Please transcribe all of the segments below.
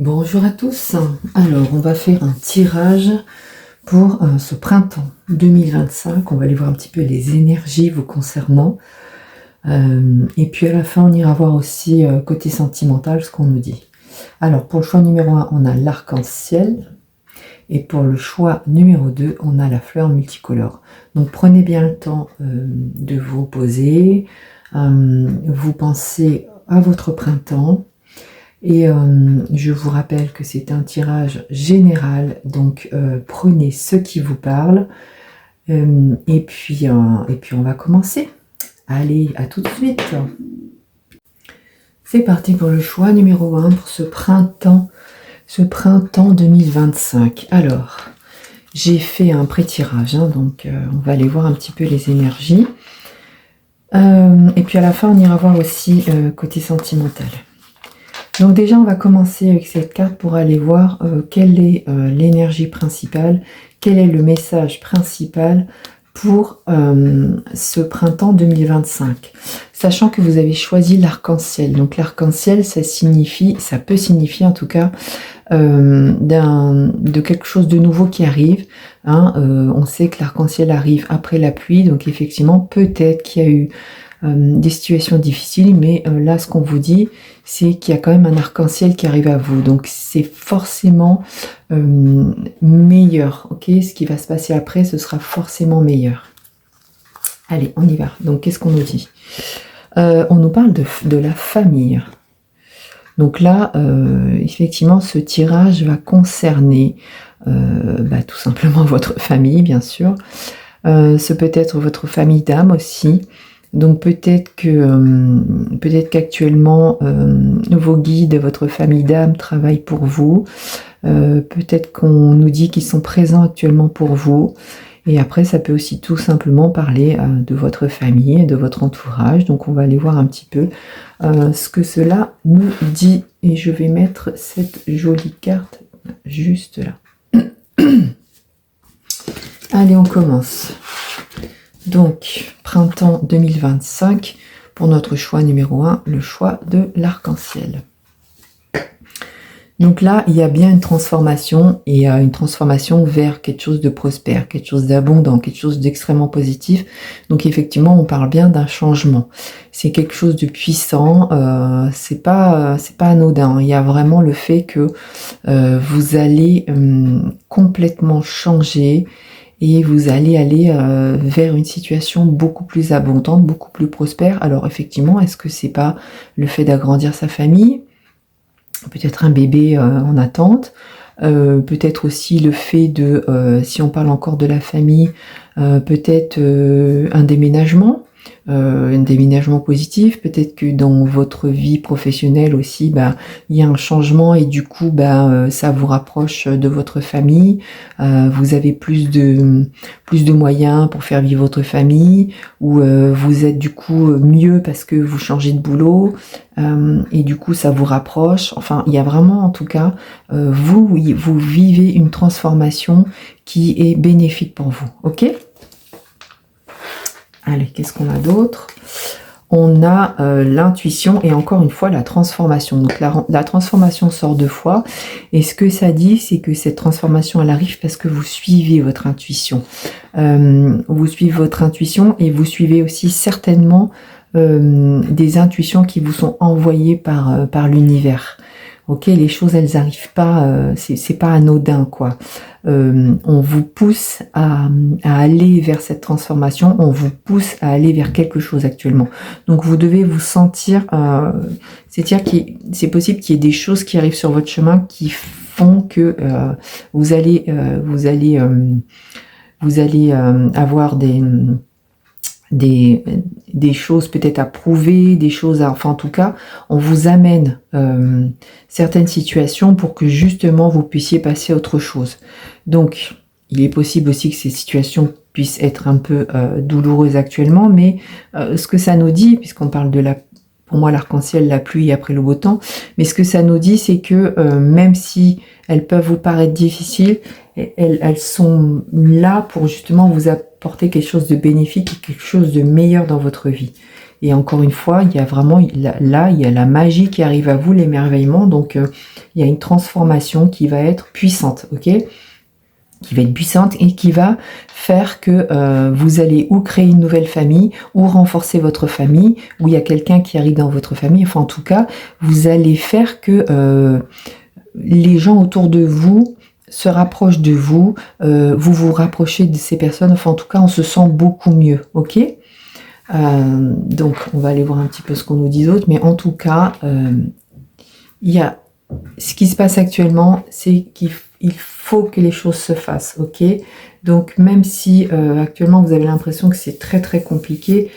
Bonjour à tous. Alors, on va faire un tirage pour ce printemps 2025. On va aller voir un petit peu les énergies vous concernant. Et puis à la fin, on ira voir aussi côté sentimental ce qu'on nous dit. Alors, pour le choix numéro 1, on a l'arc-en-ciel. Et pour le choix numéro 2, on a la fleur multicolore. Donc, prenez bien le temps de vous poser. Vous pensez à votre printemps. Et je vous rappelle que c'est un tirage général, donc prenez ce qui vous parle. Et puis on va commencer. Allez, à tout de suite. C'est parti pour le choix numéro 1 pour ce printemps 2025. Alors, j'ai fait un pré-tirage, donc on va aller voir un petit peu les énergies. Et puis à la fin, on ira voir aussi côté sentimental. Donc déjà, on va commencer avec cette carte pour aller voir quelle est l'énergie principale, quel est le message principal pour ce printemps 2025. Sachant que vous avez choisi l'arc-en-ciel. Donc l'arc-en-ciel, ça peut signifier en tout cas de quelque chose de nouveau qui arrive. On sait que l'arc-en-ciel arrive après la pluie, donc effectivement, peut-être qu'il y a eu des situations difficiles, mais là ce qu'on vous dit c'est qu'il y a quand même un arc-en-ciel qui arrive à vous, donc c'est forcément meilleur, ok? Ce qui va se passer après, ce sera forcément meilleur. Allez, on y va. Donc qu'est-ce qu'on nous dit? On nous parle de la famille. Donc là, effectivement, ce tirage va concerner tout simplement votre famille, bien sûr. Ce peut être votre famille d'âme aussi. Donc peut-être qu'actuellement vos guides, votre famille d'âme travaillent pour vous. Peut-être qu'on nous dit qu'ils sont présents actuellement pour vous. Et après, ça peut aussi tout simplement parler de votre famille, de votre entourage. Donc on va aller voir un petit peu ce que cela nous dit. Et je vais mettre cette jolie carte juste là. Allez, on commence. Donc, printemps 2025, pour notre choix numéro 1, le choix de l'arc-en-ciel. Donc là, il y a bien une transformation, et une transformation vers quelque chose de prospère, quelque chose d'abondant, quelque chose d'extrêmement positif. Donc effectivement, on parle bien d'un changement. C'est quelque chose de puissant, c'est pas anodin. Il y a vraiment le fait que vous allez complètement changer, et vous allez aller vers une situation beaucoup plus abondante, beaucoup plus prospère. Alors effectivement, est-ce que c'est pas le fait d'agrandir sa famille, peut-être un bébé en attente, peut-être aussi le fait de, si on parle encore de la famille, peut-être un déménagement positif, peut-être que dans votre vie professionnelle aussi, il y a un changement et du coup, ça vous rapproche de votre famille, vous avez plus de moyens pour faire vivre votre famille, ou vous êtes du coup mieux parce que vous changez de boulot, et du coup ça vous rapproche. Enfin, il y a vraiment en tout cas, vous vivez une transformation qui est bénéfique pour vous, ok? Allez, qu'est-ce qu'on a d'autre? On a l'intuition et encore une fois la transformation. Donc la transformation sort 2 fois. Et ce que ça dit, c'est que cette transformation, elle arrive parce que vous suivez votre intuition. Vous suivez votre intuition et vous suivez aussi certainement des intuitions qui vous sont envoyées par l'univers. Ok, les choses, elles arrivent pas, c'est pas anodin, quoi. On vous pousse à aller vers cette transformation, on vous pousse à aller vers quelque chose actuellement. Donc vous devez vous sentir, c'est-à-dire que c'est possible qu'il y ait des choses qui arrivent sur votre chemin qui font que vous allez avoir des choses peut-être à prouver, des choses à... Enfin, en tout cas, on vous amène certaines situations pour que justement vous puissiez passer à autre chose. Donc, il est possible aussi que ces situations puissent être un peu douloureuses actuellement, mais ce que ça nous dit, puisqu'on parle pour moi, l'arc-en-ciel, la pluie après le beau temps, mais ce que ça nous dit, c'est que même si elles peuvent vous paraître difficiles, elles sont là pour justement vous apporter quelque chose de bénéfique et quelque chose de meilleur dans votre vie. Et encore une fois, il y a vraiment, là, il y a la magie qui arrive à vous, l'émerveillement. Donc, il y a une transformation qui va être puissante, ok? Qui va être puissante et qui va faire que vous allez ou créer une nouvelle famille, ou renforcer votre famille, ou il y a quelqu'un qui arrive dans votre famille. Enfin, en tout cas, vous allez faire que les gens autour de vous se rapprochent de vous, vous vous rapprochez de ces personnes. Enfin, en tout cas, on se sent beaucoup mieux, ok? Donc, on va aller voir un petit peu ce qu'on nous dit d'autre, mais en tout cas, il y a ce qui se passe actuellement, c'est qu'il faut que les choses se fassent, ok? Donc, même si actuellement vous avez l'impression que c'est très très compliqué,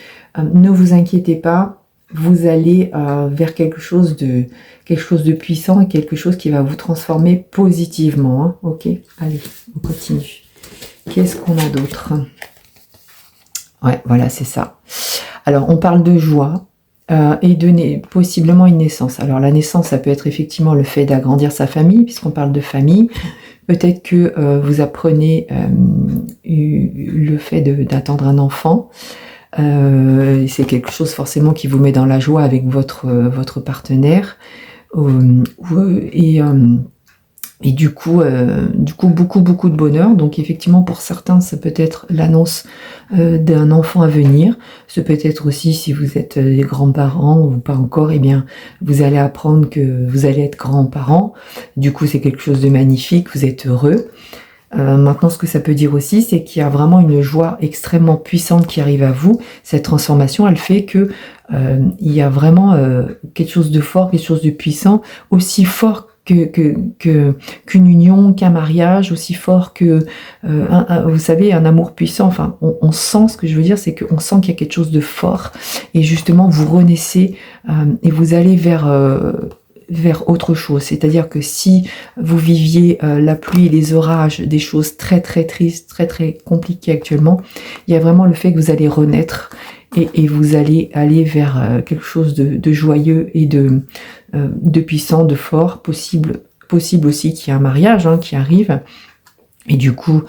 ne vous inquiétez pas, vous allez vers quelque chose de puissant et quelque chose qui va vous transformer positivement, hein, ok? Allez, on continue. Qu'est-ce qu'on a d'autre? Ouais, voilà, c'est ça. Alors, on parle de joie. Et de possiblement une naissance. Alors la naissance, ça peut être effectivement le fait d'agrandir sa famille, puisqu'on parle de famille. Peut-être que vous apprenez le fait d'attendre un enfant. C'est quelque chose forcément qui vous met dans la joie avec votre partenaire. Et du coup, beaucoup de bonheur. Donc effectivement, pour certains, ça peut être l'annonce d'un enfant à venir. Ce peut être aussi, si vous êtes des grands-parents ou pas encore, eh bien, vous allez apprendre que vous allez être grands-parents. Du coup, c'est quelque chose de magnifique, vous êtes heureux. Maintenant, ce que ça peut dire aussi, c'est qu'il y a vraiment une joie extrêmement puissante qui arrive à vous. Cette transformation, elle fait que il y a vraiment quelque chose de fort, quelque chose de puissant, aussi fort qu'une union, qu'un mariage, aussi fort que, vous savez, un amour puissant. Enfin, on sent, ce que je veux dire, c'est qu'on sent qu'il y a quelque chose de fort. Et justement, vous renaissez et vous allez vers autre chose. C'est-à-dire que si vous viviez la pluie et les orages, des choses très très tristes, très très compliquées actuellement, il y a vraiment le fait que vous allez renaître et vous allez aller vers quelque chose de joyeux et de puissant, de fort, possible aussi qu'il y ait un mariage qui arrive. Et du coup,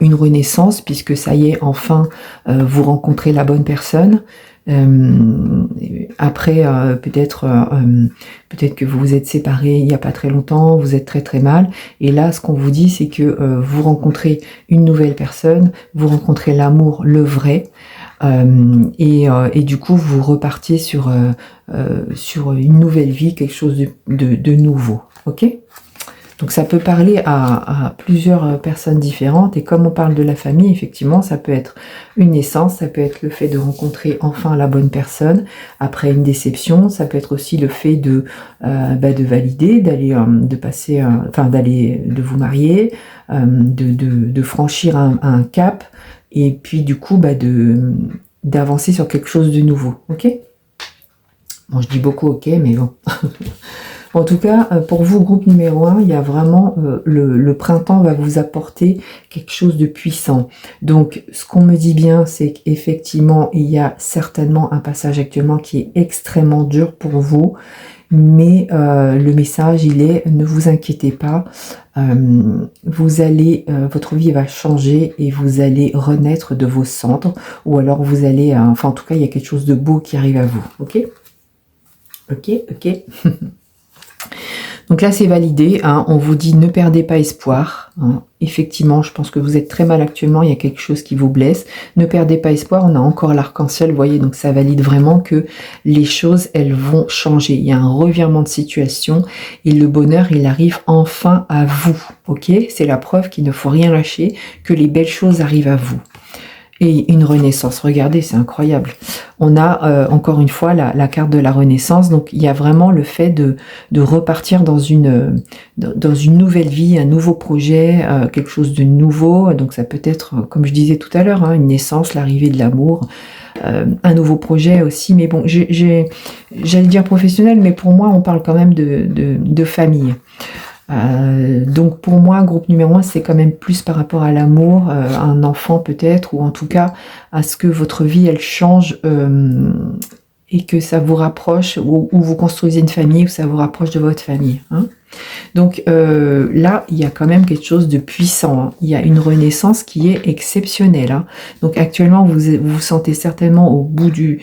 une renaissance, puisque ça y est, enfin, vous rencontrez la bonne personne. Après, peut-être que vous vous êtes séparés il n'y a pas très longtemps, vous êtes très très mal. Et là, ce qu'on vous dit, c'est que vous rencontrez une nouvelle personne, vous rencontrez l'amour, le vrai. Et du coup, vous repartiez sur une nouvelle vie, quelque chose de nouveau. Ok ? Donc ça peut parler à plusieurs personnes différentes, et comme on parle de la famille, effectivement, ça peut être une naissance, ça peut être le fait de rencontrer enfin la bonne personne après une déception, ça peut être aussi le fait de valider, d'aller de vous marier, de franchir un cap, et puis du coup d'avancer sur quelque chose de nouveau, ok? Bon, je dis beaucoup ok, mais bon. En tout cas, pour vous, groupe numéro 1, il y a vraiment, le printemps va vous apporter quelque chose de puissant. Donc, ce qu'on me dit bien, c'est qu'effectivement, il y a certainement un passage actuellement qui est extrêmement dur pour vous. Mais le message, il est, ne vous inquiétez pas, votre vie va changer et vous allez renaître de vos cendres. Ou alors vous allez, en tout cas, il y a quelque chose de beau qui arrive à vous. Ok ? Ok. Donc là, c'est validé. On vous dit ne perdez pas espoir. Effectivement, je pense que vous êtes très mal actuellement. Il y a quelque chose qui vous blesse. Ne perdez pas espoir. On a encore l'arc-en-ciel, vous voyez. Donc ça valide vraiment que les choses, elles vont changer. Il y a un revirement de situation et le bonheur, il arrive enfin à vous. Ok ? C'est la preuve qu'il ne faut rien lâcher, que les belles choses arrivent à vous. Et une renaissance, regardez, c'est incroyable. On a encore une fois la carte de la renaissance, donc il y a vraiment le fait de repartir dans une nouvelle vie, un nouveau projet, quelque chose de nouveau. Donc ça peut être, comme je disais tout à l'heure, une naissance, l'arrivée de l'amour, un nouveau projet aussi. Mais bon, j'allais dire professionnel, mais pour moi, on parle quand même de famille. Donc pour moi, groupe numéro 1, c'est quand même plus par rapport à l'amour, un enfant peut-être, ou en tout cas à ce que votre vie elle change et que ça vous rapproche, ou vous construisez une famille, ou ça vous rapproche de votre famille. Donc là, il y a quand même quelque chose de puissant, hein. Il y a une renaissance qui est exceptionnelle, hein. Donc actuellement, vous vous sentez certainement au bout du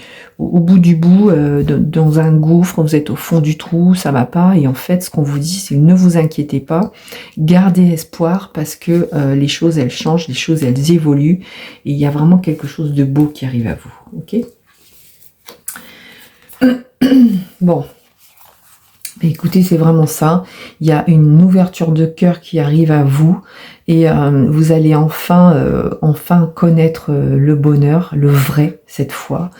bout, dans un gouffre, vous êtes au fond du trou, ça va pas. Et en fait, ce qu'on vous dit, c'est ne vous inquiétez pas, gardez espoir parce que les choses, elles changent, les choses, elles évoluent. Et il y a vraiment quelque chose de beau qui arrive à vous, ok? Bon. Écoutez, c'est vraiment ça. Il y a une ouverture de cœur qui arrive à vous et vous allez enfin connaître le bonheur, le vrai cette fois.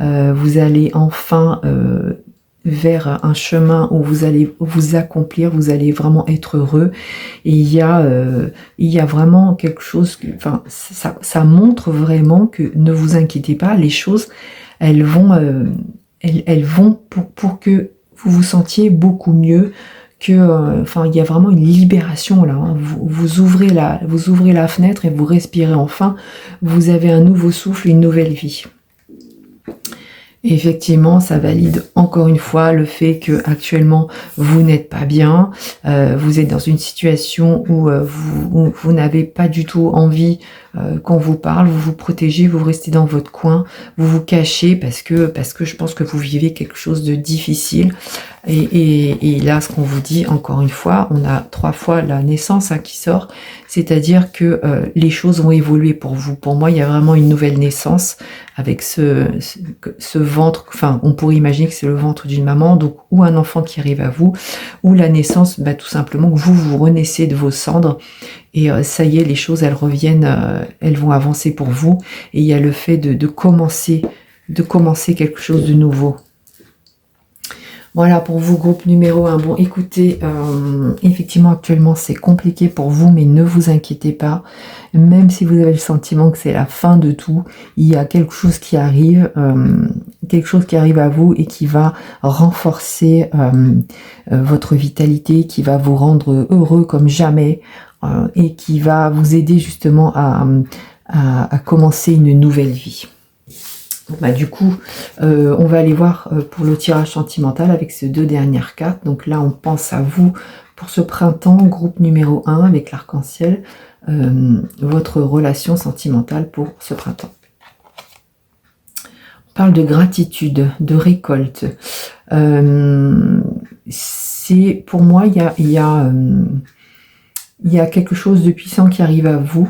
Vous allez enfin vers un chemin où vous allez vous accomplir, vous allez vraiment être heureux. Et il y a vraiment quelque chose, enfin ça montre vraiment que ne vous inquiétez pas, les choses elles vont pour que vous vous sentiez beaucoup mieux, que enfin il y a vraiment une libération là, hein. Vous ouvrez la fenêtre et vous respirez enfin, vous avez un nouveau souffle, une nouvelle vie. Et effectivement, ça valide encore une fois le fait que actuellement vous n'êtes pas bien, vous êtes dans une situation où vous n'avez pas du tout envie qu'on vous parle, vous vous protégez, vous restez dans votre coin, vous vous cachez parce que je pense que vous vivez quelque chose de difficile. Et là, ce qu'on vous dit, encore une fois, on a 3 fois la naissance hein, qui sort, c'est-à-dire que les choses vont évoluer pour vous. Pour moi, il y a vraiment une nouvelle naissance avec ce ventre, enfin, on pourrait imaginer que c'est le ventre d'une maman, donc ou un enfant qui arrive à vous, ou la naissance, bah, tout simplement que vous renaissez de vos cendres, et ça y est, les choses, elles reviennent, elles vont avancer pour vous, et il y a le fait de commencer quelque chose de nouveau. Voilà pour vous, groupe numéro 1. Bon, écoutez, effectivement, actuellement, c'est compliqué pour vous, mais ne vous inquiétez pas. Même si vous avez le sentiment que c'est la fin de tout, il y a quelque chose qui arrive à vous et qui va renforcer votre vitalité, qui va vous rendre heureux comme jamais et qui va vous aider justement à commencer une nouvelle vie. Bah, du coup, on va aller voir pour le tirage sentimental avec ces 2 dernières cartes. Donc là, on pense à vous pour ce printemps, groupe numéro 1 avec l'arc-en-ciel, votre relation sentimentale pour ce printemps. On parle de gratitude, de récolte. C'est pour moi, il y a quelque chose de puissant qui arrive à vous.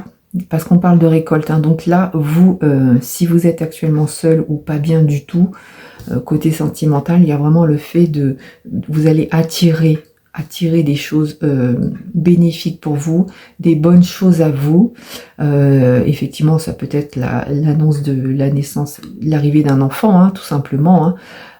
Parce qu'on parle de récolte, hein. Donc là, vous, si vous êtes actuellement seul ou pas bien du tout, côté sentimental, il y a vraiment le fait de, vous allez attirer des choses bénéfiques pour vous, des bonnes choses à vous. Effectivement, ça peut être l'annonce de la naissance, l'arrivée d'un enfant, hein, tout simplement, hein.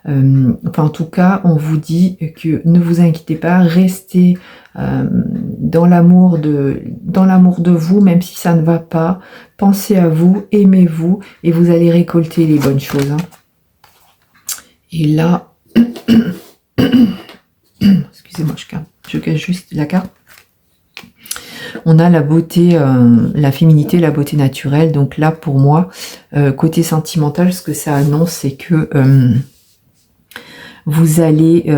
Enfin, en tout cas, on vous dit que ne vous inquiétez pas, restez dans l'amour de vous, même si ça ne va pas. Pensez à vous, aimez-vous, et vous allez récolter les bonnes choses, hein. Et là, excusez-moi, je cache juste la carte. On a la beauté, la féminité, la beauté naturelle. Donc là, pour moi, côté sentimental, ce que ça annonce, c'est que vous allez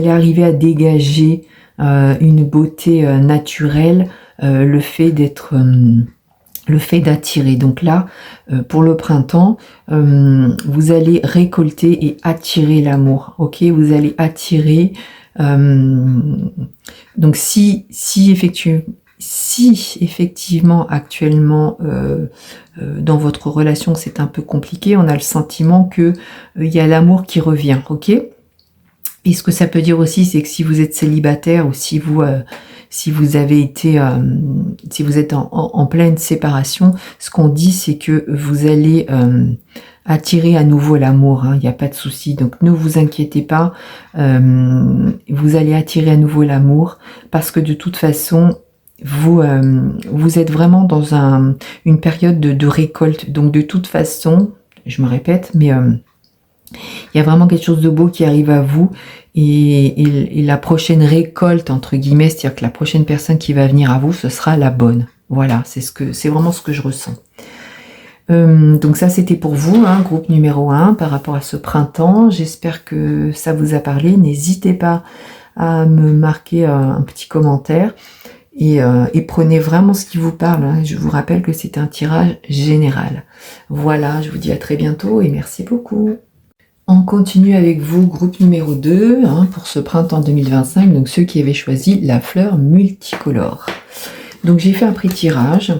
arriver à dégager une beauté naturelle, le fait d'attirer. Donc là, pour le printemps, vous allez récolter et attirer l'amour. Ok, vous allez attirer. Donc si effectivement actuellement dans votre relation c'est un peu compliqué, on a le sentiment que il y a l'amour qui revient, ok. Et ce que ça peut dire aussi, c'est que si vous êtes célibataire ou si vous avez été, si vous êtes en pleine séparation, ce qu'on dit c'est que vous allez attirer à nouveau l'amour, hein, il n'y a pas de souci. Donc ne vous inquiétez pas, vous allez attirer à nouveau l'amour parce que de toute façon, vous êtes vraiment dans une période de récolte. Donc de toute façon, je me répète, mais il y a vraiment quelque chose de beau qui arrive à vous et la prochaine récolte, entre guillemets, c'est-à-dire que la prochaine personne qui va venir à vous, ce sera la bonne. Voilà, c'est vraiment ce que je ressens. Donc ça, c'était pour vous, hein, groupe numéro 1, par rapport à ce printemps. J'espère que ça vous a parlé. N'hésitez pas à me marquer un petit commentaire. Et prenez vraiment ce qui vous parle, hein. Je vous rappelle que c'est un tirage général. Voilà, je vous dis à très bientôt et merci beaucoup. On continue avec vous, groupe numéro 2, hein, pour ce printemps 2025, donc ceux qui avaient choisi la fleur multicolore. Donc j'ai fait un pré-tirage.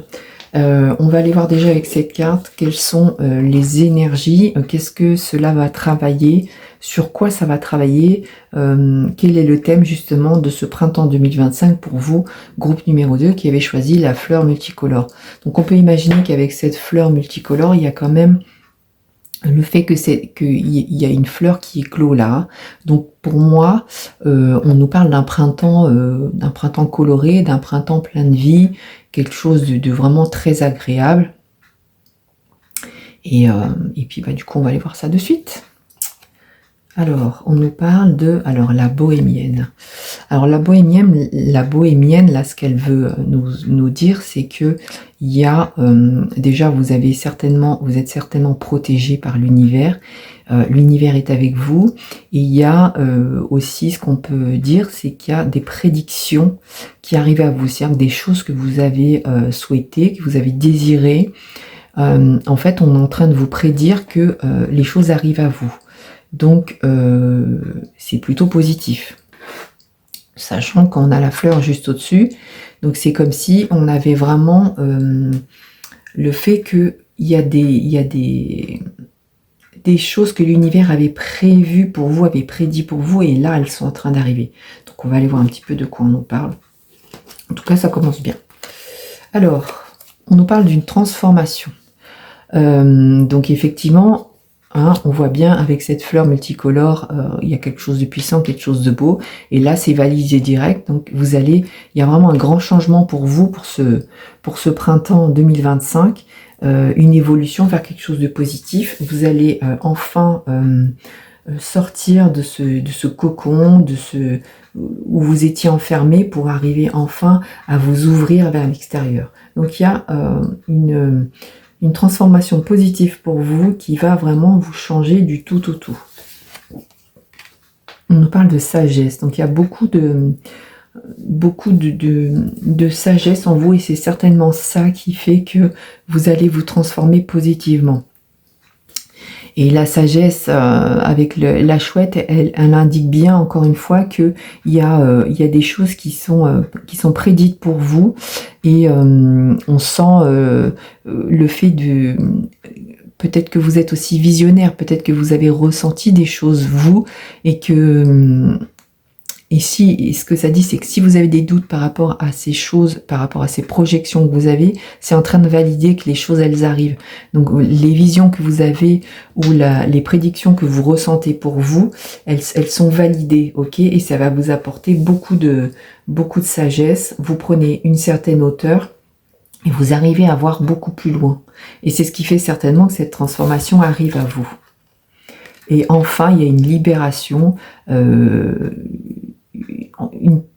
On va aller voir déjà avec cette carte quelles sont les énergies, qu'est-ce que cela va travailler, sur quoi ça va travailler, quel est le thème justement de ce printemps 2025 pour vous, groupe numéro 2 qui avait choisi la fleur multicolore. Donc on peut imaginer qu'avec cette fleur multicolore, il y a quand même le fait qu'il y a une fleur qui éclot là. Donc pour moi, on nous parle d'un printemps coloré, d'un printemps plein de vie, quelque chose de vraiment très agréable. Et puis du coup, on va aller voir ça de suite. Alors, on nous parle de la bohémienne. Alors la bohémienne, là, ce qu'elle veut nous dire, c'est que il y a déjà, vous êtes certainement protégé par l'univers. L'univers est avec vous. Et il y a aussi, ce qu'on peut dire, c'est qu'il y a des prédictions qui arrivent à vous, c'est-à-dire des choses que vous avez souhaitées, que vous avez désirées. En fait, on est en train de vous prédire que les choses arrivent à vous. Donc, c'est plutôt positif. Sachant qu'on a la fleur juste au-dessus. Donc, c'est comme si on avait vraiment le fait qu'il y a des choses que l'univers avait prévues pour vous, avait prédit pour vous, et là, elles sont en train d'arriver. Donc, on va aller voir un petit peu de quoi on nous parle. En tout cas, ça commence bien. Alors, on nous parle d'une transformation. Donc, effectivement... on voit bien avec cette fleur multicolore, il y a quelque chose de puissant, quelque chose de beau. Et là, c'est validé direct. Donc, il y a vraiment un grand changement pour vous, pour ce printemps 2025. Une évolution vers quelque chose de positif. Vous allez enfin sortir de ce cocon, où vous étiez enfermé, pour arriver enfin à vous ouvrir vers l'extérieur. Donc, il y a une transformation positive pour vous qui va vraiment vous changer du tout au tout. On nous parle de sagesse, donc il y a beaucoup de sagesse en vous, et c'est certainement ça qui fait que vous allez vous transformer positivement. Et la sagesse avec la chouette, elle indique bien encore une fois que il y a des choses qui sont prédites pour vous, et on sent le fait de... Peut-être que vous êtes aussi visionnaire, peut-être que vous avez ressenti des choses vous, et que... Et ce que ça dit, c'est que si vous avez des doutes par rapport à ces choses, par rapport à ces projections que vous avez, c'est en train de valider que les choses, elles arrivent. Donc, les visions que vous avez ou les prédictions que vous ressentez pour vous, elles sont validées, ok? Et ça va vous apporter beaucoup de sagesse. Vous prenez une certaine hauteur et vous arrivez à voir beaucoup plus loin. Et c'est ce qui fait certainement que cette transformation arrive à vous. Et enfin, il y a une libération, une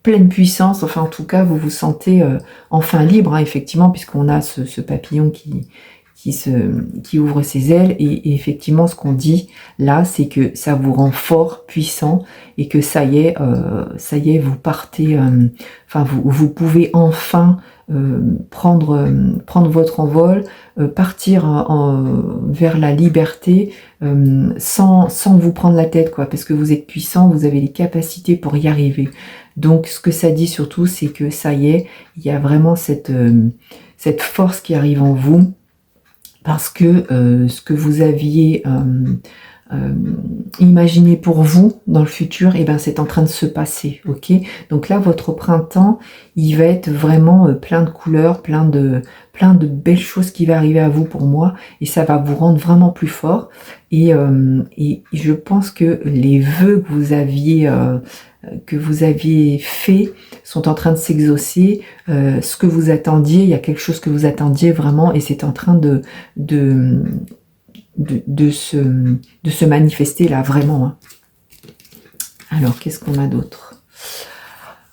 pleine puissance, enfin en tout cas vous vous sentez enfin libre, hein, effectivement, puisqu'on a ce papillon qui ouvre ses ailes, et effectivement ce qu'on dit là, c'est que ça vous rend fort, puissant, et que ça y est, vous partez, enfin vous pouvez enfin prendre votre envol, partir vers la liberté, sans vous prendre la tête, quoi, parce que vous êtes puissant, vous avez les capacités pour y arriver. Donc ce que ça dit surtout, c'est que ça y est, il y a vraiment cette force qui arrive en vous, parce que ce que vous aviez imaginé pour vous dans le futur, et ben c'est en train de se passer, ok? Donc là, votre printemps, il va être vraiment plein de couleurs, plein de belles choses qui vont arriver à vous pour moi, et ça va vous rendre vraiment plus fort. Et je pense que les vœux que vous aviez fait sont en train de s'exaucer. Ce que vous attendiez, il y a quelque chose que vous attendiez vraiment, et c'est en train de se manifester là, vraiment, hein. Alors, qu'est-ce qu'on a d'autre?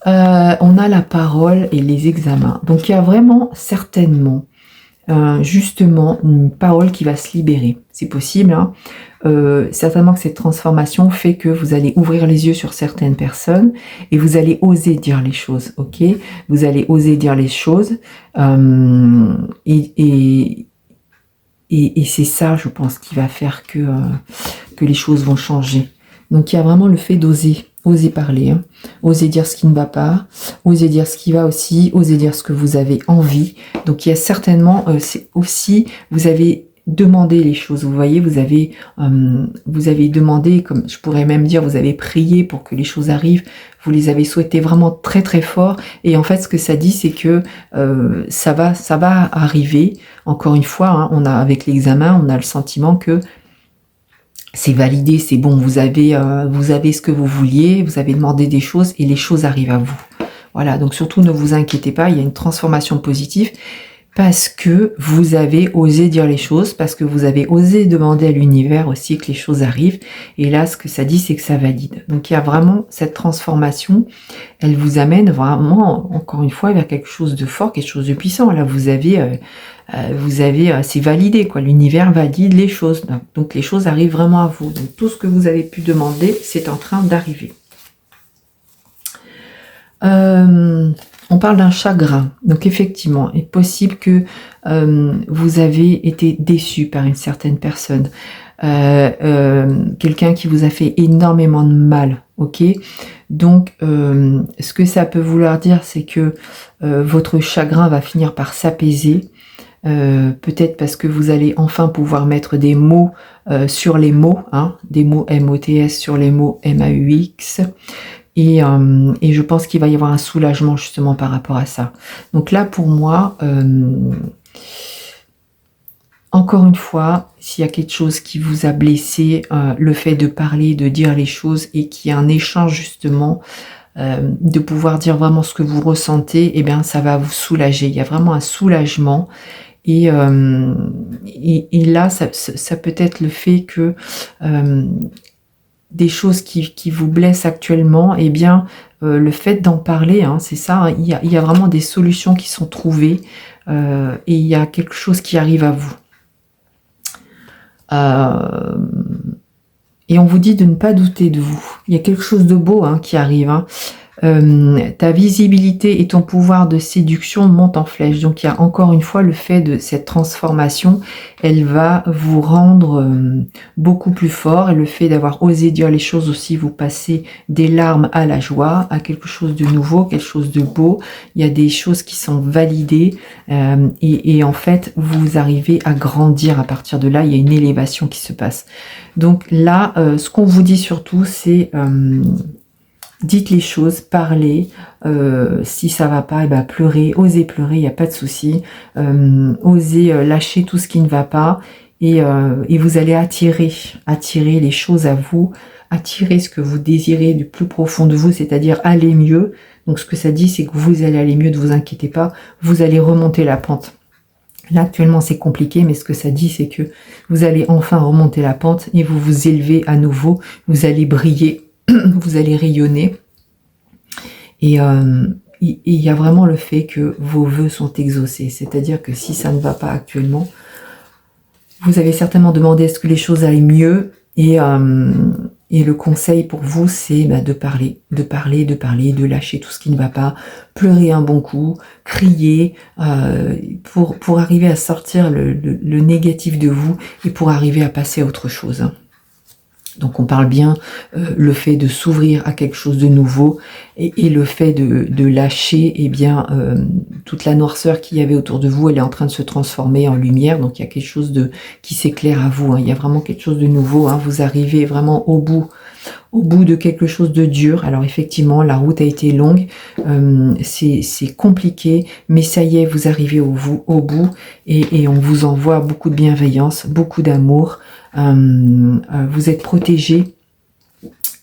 On a la parole et les examens. Donc, il y a vraiment certainement justement une parole qui va se libérer. C'est possible, hein. Certainement que cette transformation fait que vous allez ouvrir les yeux sur certaines personnes et vous allez oser dire les choses, ok? Vous allez oser dire les choses et c'est ça, je pense, qui va faire que les choses vont changer. Donc il y a vraiment le fait d'oser. Oser parler, hein. Oser dire ce qui ne va pas, oser dire ce qui va aussi, oser dire ce que vous avez envie. Donc il y a certainement, c'est aussi, vous avez demandé les choses, vous voyez, vous avez demandé, comme je pourrais même dire, vous avez prié pour que les choses arrivent, vous les avez souhaitées vraiment très très fort, et en fait ce que ça dit c'est que ça va arriver. Encore une fois, hein, avec l'examen, on a le sentiment que c'est validé, c'est bon, vous avez ce que vous vouliez, vous avez demandé des choses et les choses arrivent à vous. Voilà, donc surtout ne vous inquiétez pas, il y a une transformation positive parce que vous avez osé dire les choses, parce que vous avez osé demander à l'univers aussi que les choses arrivent. Et là, ce que ça dit, c'est que ça valide. Donc il y a vraiment cette transformation, elle vous amène vraiment, encore une fois, vers quelque chose de fort, quelque chose de puissant. Là, vous avez c'est validé, quoi. L'univers valide les choses. Donc les choses arrivent vraiment à vous. Donc tout ce que vous avez pu demander, c'est en train d'arriver. On parle d'un chagrin. Donc effectivement, il est possible que vous avez été déçu par une certaine personne. Quelqu'un qui vous a fait énormément de mal, ok? Donc ce que ça peut vouloir dire, c'est que votre chagrin va finir par s'apaiser. Peut-être parce que vous allez enfin pouvoir mettre des mots sur les mots, hein, des mots M-O-T-S sur les mots M-A-U-X. Et je pense qu'il va y avoir un soulagement justement par rapport à ça. Donc là, pour moi, encore une fois, s'il y a quelque chose qui vous a blessé, le fait de parler, de dire les choses et qu'il y a un échange justement, de pouvoir dire vraiment ce que vous ressentez, eh bien ça va vous soulager. Il y a vraiment un soulagement. Et là, ça peut être le fait que des choses qui vous blessent actuellement, eh bien, le fait d'en parler, hein, c'est ça, hein, il y a vraiment des solutions qui sont trouvées et il y a quelque chose qui arrive à vous. Et on vous dit de ne pas douter de vous. Il y a quelque chose de beau, hein, qui arrive, hein. Ta visibilité et ton pouvoir de séduction montent en flèche. Donc il y a encore une fois le fait de cette transformation, elle va vous rendre beaucoup plus fort, et le fait d'avoir osé dire les choses aussi, vous passez des larmes à la joie, à quelque chose de nouveau, quelque chose de beau. Il y a des choses qui sont validées et en fait vous arrivez à grandir à partir de là. Il y a une élévation qui se passe. Donc là, ce qu'on vous dit surtout, c'est dites les choses, parlez, si ça va pas, et ben pleurez, osez pleurer, il n'y a pas de souci, osez lâcher tout ce qui ne va pas, et vous allez attirer les choses à vous, attirer ce que vous désirez du plus profond de vous, c'est-à-dire aller mieux. Donc ce que ça dit, c'est que vous allez aller mieux, ne vous inquiétez pas, vous allez remonter la pente. Là actuellement c'est compliqué, mais ce que ça dit, c'est que vous allez enfin remonter la pente et vous vous élevez à nouveau, vous allez briller, vous allez rayonner, et il y a vraiment le fait que vos vœux sont exaucés, c'est-à-dire que si ça ne va pas actuellement, vous avez certainement demandé à ce que les choses aillent mieux, et le conseil pour vous, c'est de parler, de lâcher tout ce qui ne va pas, pleurer un bon coup, crier, pour arriver à sortir le négatif de vous, et pour arriver à passer à autre chose, hein. Donc on parle bien le fait de s'ouvrir à quelque chose de nouveau, et le fait de lâcher, eh bien toute la noirceur qu'il y avait autour de vous, elle est en train de se transformer en lumière. Donc il y a quelque chose qui s'éclaire à vous, hein. Il y a vraiment quelque chose de nouveau, hein. Vous arrivez vraiment au bout de quelque chose de dur. Alors effectivement, la route a été longue, c'est compliqué, mais ça y est, vous arrivez au bout, et on vous envoie beaucoup de bienveillance, beaucoup d'amour. Vous êtes protégés,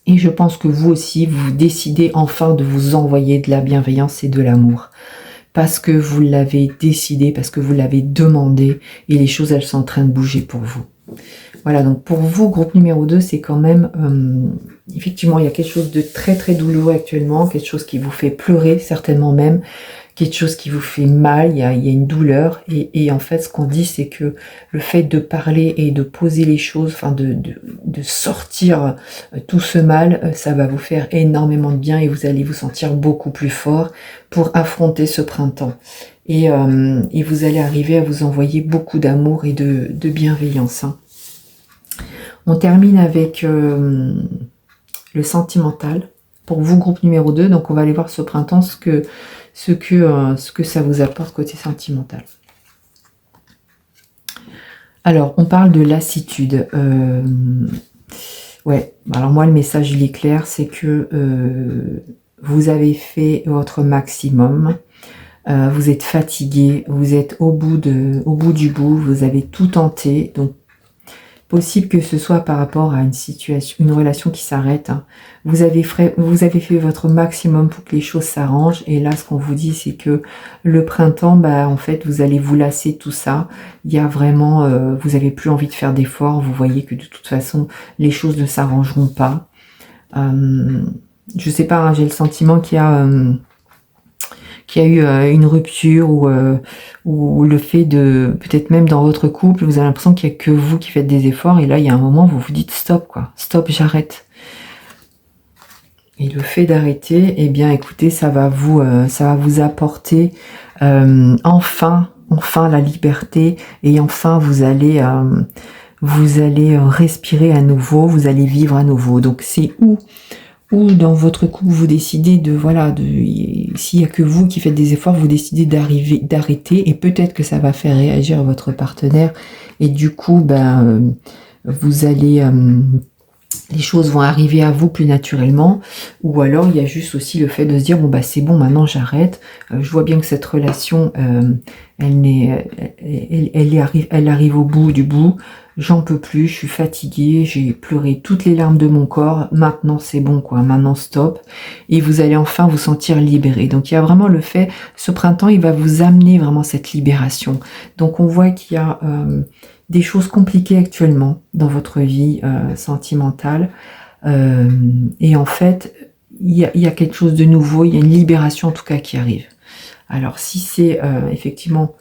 et je pense que vous aussi, vous décidez enfin de vous envoyer de la bienveillance et de l'amour, parce que vous l'avez décidé, parce que vous l'avez demandé, et les choses, elles sont en train de bouger pour vous. Voilà, donc pour vous, groupe numéro 2, c'est quand même, effectivement, il y a quelque chose de très très douloureux actuellement, quelque chose qui vous fait pleurer, certainement même, quelque chose qui vous fait mal, il y a une douleur. Et en fait, ce qu'on dit, c'est que le fait de parler et de poser les choses, enfin de sortir tout ce mal, ça va vous faire énormément de bien et vous allez vous sentir beaucoup plus fort pour affronter ce printemps. Et vous allez arriver à vous envoyer beaucoup d'amour et de bienveillance. Hein. On termine avec le sentimental. Pour vous, groupe numéro 2, donc on va aller voir ce printemps ce que ça vous apporte côté sentimental. Alors, on parle de lassitude. Ouais, alors moi, le message, il est clair, c'est que vous avez fait votre maximum. Vous êtes fatigué, vous êtes au bout du bout, vous avez tout tenté, donc possible que ce soit par rapport à une situation, une relation qui s'arrête. Hein. Vous avez fait votre maximum pour que les choses s'arrangent. Et là, ce qu'on vous dit, c'est que le printemps, bah, en fait, vous allez vous lasser de tout ça. Il y a vraiment, vous n'avez plus envie de faire d'efforts. Vous voyez que de toute façon, les choses ne s'arrangeront pas. Je sais pas, hein, j'ai le sentiment qu'il y a eu une rupture ou le fait de, peut-être même dans votre couple, vous avez l'impression qu'il n'y a que vous qui faites des efforts et là, il y a un moment où vous vous dites stop, quoi. Stop, j'arrête. Et le fait d'arrêter, eh bien, écoutez, ça va vous apporter enfin la liberté et enfin, vous allez respirer à nouveau, vous allez vivre à nouveau. Donc, c'est ou dans votre couple, vous décidez s'il n'y a que vous qui faites des efforts, vous décidez d'arrêter, et peut-être que ça va faire réagir votre partenaire, et du coup, vous allez, les choses vont arriver à vous plus naturellement, ou alors il y a juste aussi le fait de se dire, bon, c'est bon, maintenant j'arrête, je vois bien que cette relation, elle arrive au bout du bout, j'en peux plus, je suis fatiguée, j'ai pleuré toutes les larmes de mon corps, maintenant c'est bon, quoi, maintenant stop, et vous allez enfin vous sentir libéré. Donc il y a vraiment le fait, ce printemps, il va vous amener vraiment cette libération. Donc on voit qu'il y a des choses compliquées actuellement dans votre vie sentimentale, et en fait, il y a quelque chose de nouveau, il y a une libération en tout cas qui arrive. Alors si c'est effectivement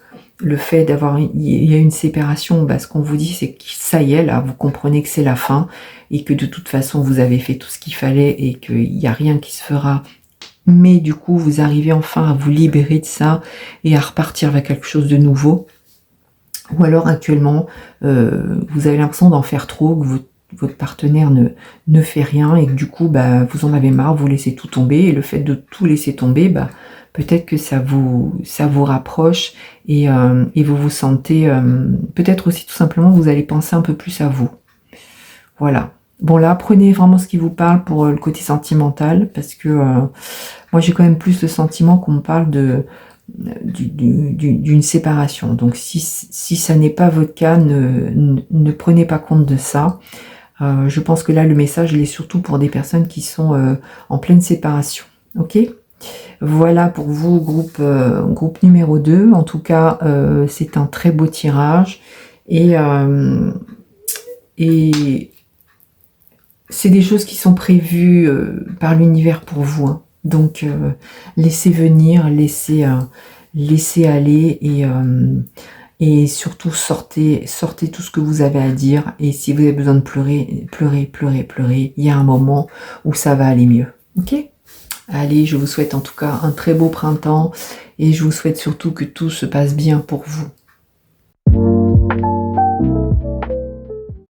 le fait il y a une séparation, ce qu'on vous dit, c'est que ça y est, là, vous comprenez que c'est la fin et que de toute façon, vous avez fait tout ce qu'il fallait et qu'il n'y a rien qui se fera. Mais du coup, vous arrivez enfin à vous libérer de ça et à repartir vers quelque chose de nouveau. Ou alors, actuellement, vous avez l'impression d'en faire trop, que votre partenaire ne fait rien et que du coup, vous en avez marre, vous laissez tout tomber. Et le fait de tout laisser tomber, peut-être que ça vous rapproche et vous vous sentez, peut-être aussi tout simplement, vous allez penser un peu plus à vous. Voilà. Bon là, prenez vraiment ce qui vous parle pour le côté sentimental, parce que moi j'ai quand même plus le sentiment qu'on me parle d'une séparation. Donc si ça n'est pas votre cas, ne prenez pas compte de ça. Je pense que là, le message, il est surtout pour des personnes qui sont en pleine séparation. Ok ? Voilà pour vous, groupe numéro 2. En tout cas, c'est un très beau tirage. Et c'est des choses qui sont prévues par l'univers pour vous. Hein. Donc, laissez venir, laissez aller et surtout sortez tout ce que vous avez à dire. Et si vous avez besoin de pleurer, pleurez. Il y a un moment où ça va aller mieux. Ok ? Allez, je vous souhaite en tout cas un très beau printemps et je vous souhaite surtout que tout se passe bien pour vous.